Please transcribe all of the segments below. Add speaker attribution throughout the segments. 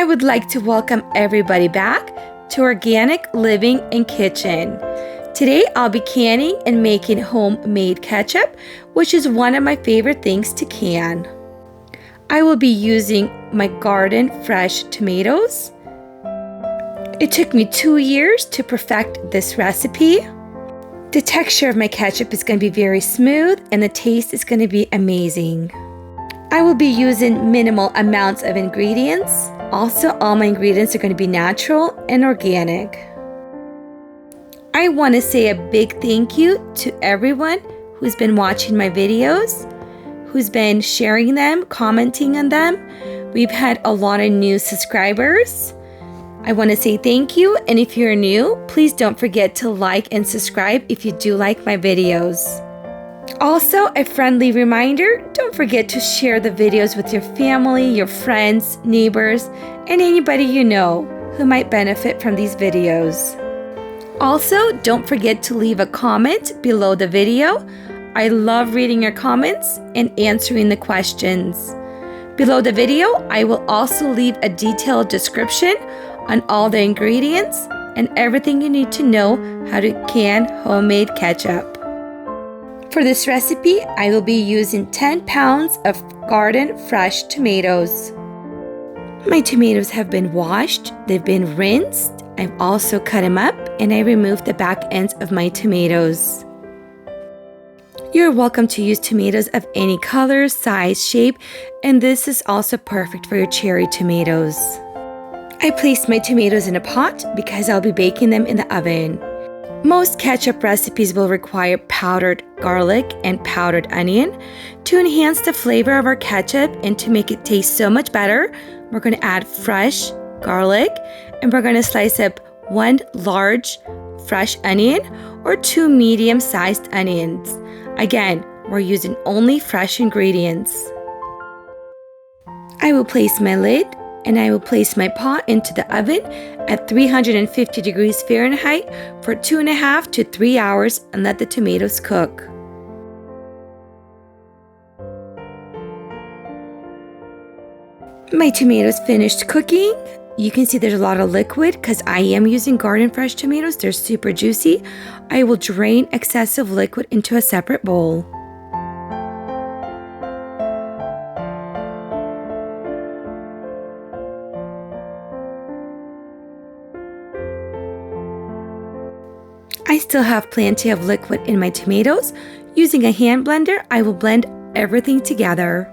Speaker 1: I would like to welcome everybody back to Organic Living and Kitchen. Today I'll be canning and making homemade ketchup, which is one of my favorite things to can. I will be using my garden fresh tomatoes. It took me 2 years to perfect this recipe. The texture of my ketchup is going to be very smooth and the taste is going to be amazing. I will be using minimal amounts of ingredients. Also, all my ingredients are going to be natural and organic. I want to say a big thank you to everyone who's been watching my videos, who's been sharing them, commenting on them. We've had a lot of new subscribers. I want to say thank you, and if you're new, please don't forget to like and subscribe if you do like my videos. Also, a friendly reminder, don't forget to share the videos with your family, your friends, neighbors, and anybody you know who might benefit from these videos. Also, don't forget to leave a comment below the video. I love reading your comments and answering the questions. Below the video, I will also leave a detailed description on all the ingredients and everything you need to know how to can homemade ketchup. For this recipe, I will be using 10 pounds of garden fresh tomatoes. My tomatoes have been washed, they've been rinsed, I've also cut them up, and I removed the back ends of my tomatoes. You're welcome to use tomatoes of any color, size, shape, and this is also perfect for your cherry tomatoes. I placed my tomatoes in a pot because I'll be baking them in the oven. Most ketchup recipes will require powdered garlic and powdered onion. To enhance the flavor of our ketchup and to make it taste so much better, we're going to add fresh garlic and we're going to slice up 1 large fresh onion or 2 medium-sized onions. Again, we're using only fresh ingredients. I will place my lid and I will place my pot into the oven at 350 degrees Fahrenheit for 2.5 to 3 hours and let the tomatoes cook. My tomatoes finished cooking. You can see there's a lot of liquid because I am using garden fresh tomatoes. They're super juicy. I will drain excessive liquid into a separate bowl. I still have plenty of liquid in my tomatoes. Using a hand blender, I will blend everything together.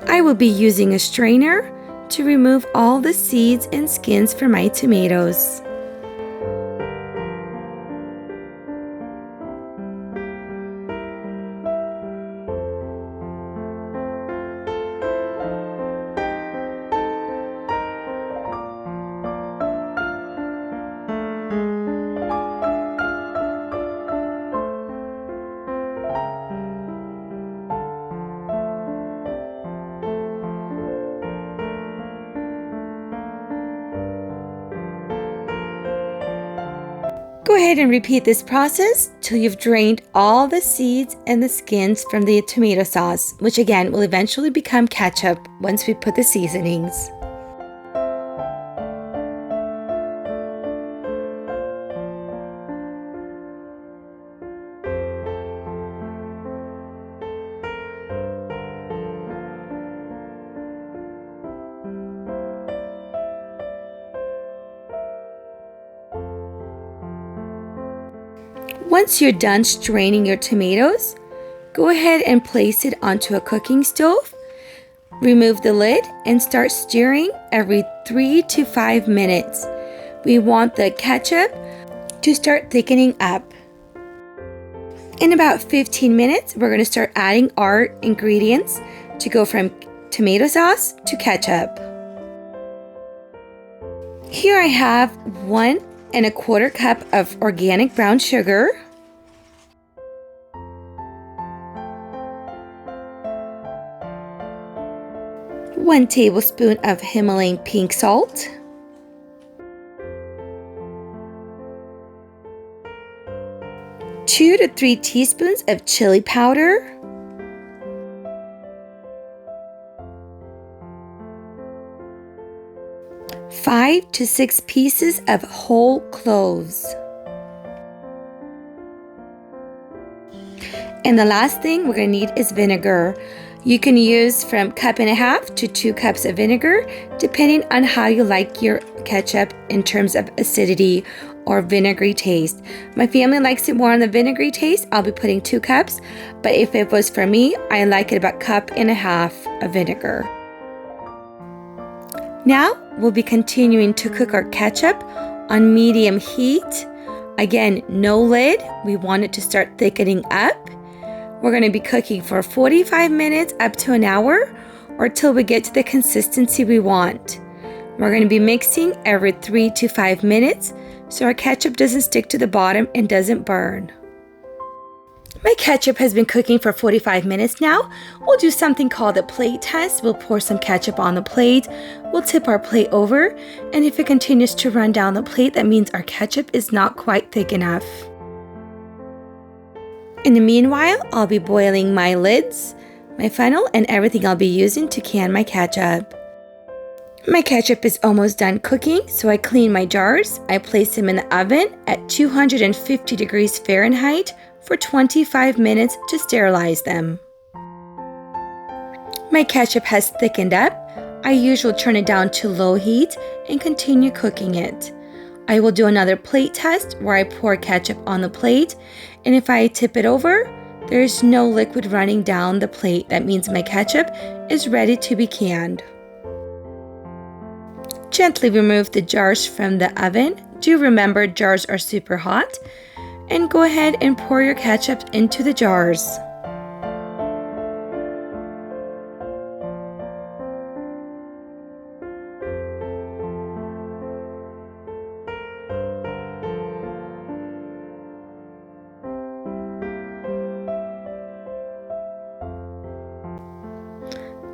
Speaker 1: I will be using a strainer to remove all the seeds and skins from my tomatoes. Go ahead and repeat this process till you've drained all the seeds and the skins from the tomato sauce, which again will eventually become ketchup once we put the seasonings. Once you're done straining your tomatoes, go ahead and place it onto a cooking stove. Remove the lid and start stirring every 3 to 5 minutes. We want the ketchup to start thickening up. In about 15 minutes, we're going to start adding our ingredients to go from tomato sauce to ketchup. Here I have 1¼ cup of organic brown sugar, 1 tablespoon of Himalayan pink salt, 2 to 3 teaspoons of chili powder, 5 to 6 pieces of whole cloves. And the last thing we're going to need is vinegar. You can use from 1.5 cups to 2 cups of vinegar, depending on how you like your ketchup in terms of acidity or vinegary taste. My family likes it more on the vinegary taste. I'll be putting 2 cups, but if it was for me, I like it about 1.5 cups of vinegar. Now we'll be continuing to cook our ketchup on medium heat. Again, no lid. We want it to start thickening up. We're going to be cooking for 45 minutes up to an hour, or till we get to the consistency we want. We're going to be mixing every 3 to 5 minutes so our ketchup doesn't stick to the bottom and doesn't burn. My ketchup has been cooking for 45 minutes now. We'll do something called a plate test. We'll pour some ketchup on the plate. We'll tip our plate over, and if it continues to run down the plate, that means our ketchup is not quite thick enough. In the meanwhile, I'll be boiling my lids, my funnel, and everything I'll be using to can my ketchup. My ketchup is almost done cooking, so I clean my jars. I place them in the oven at 250 degrees Fahrenheit for 25 minutes to sterilize them. My ketchup has thickened up. I usually turn it down to low heat and continue cooking it. I will do another plate test where I pour ketchup on the plate, and if I tip it over, there is no liquid running down the plate. That means my ketchup is ready to be canned. Gently remove the jars from the oven. Do remember jars are super hot. And go ahead and pour your ketchup into the jars.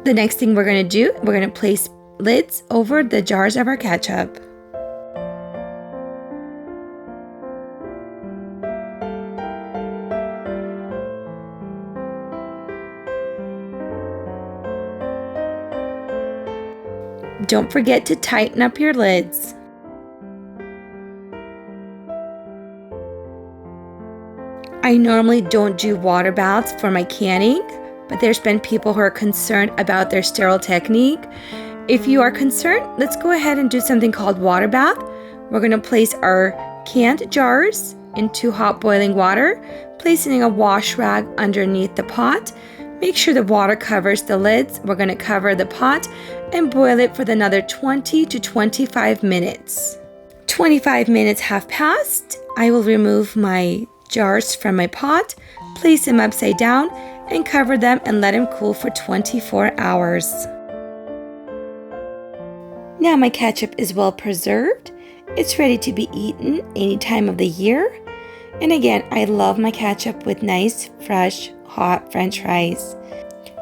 Speaker 1: The next thing we're going to do, we're going to place lids over the jars of our ketchup. Don't forget to tighten up your lids. I normally don't do water baths for my canning, but there's been people who are concerned about their sterile technique. If you are concerned, let's go ahead and do something called water bath. We're going to place our canned jars into hot boiling water, placing a wash rag underneath the pot. Make sure the water covers the lids. We're going to cover the pot and boil it for another 20 to 25 minutes. 25 minutes have passed. I will remove my jars from my pot, place them upside down, and cover them and let them cool for 24 hours. Now my ketchup is well preserved. It's ready to be eaten any time of the year. And again, I love my ketchup with nice, fresh, hot French fries.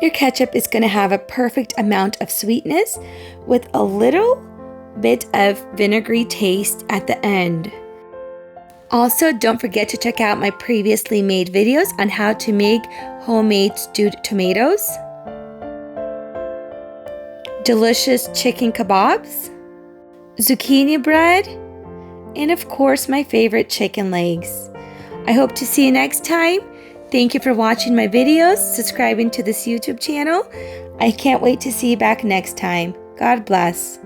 Speaker 1: Your ketchup is going to have a perfect amount of sweetness with a little bit of vinegary taste at the end. Also, don't forget to check out my previously made videos on how to make homemade stewed tomatoes, delicious chicken kebabs, zucchini bread, and of course my favorite chicken legs. I hope to see you next time. Thank you for watching my videos, subscribing to this YouTube channel. I can't wait to see you back next time. God bless.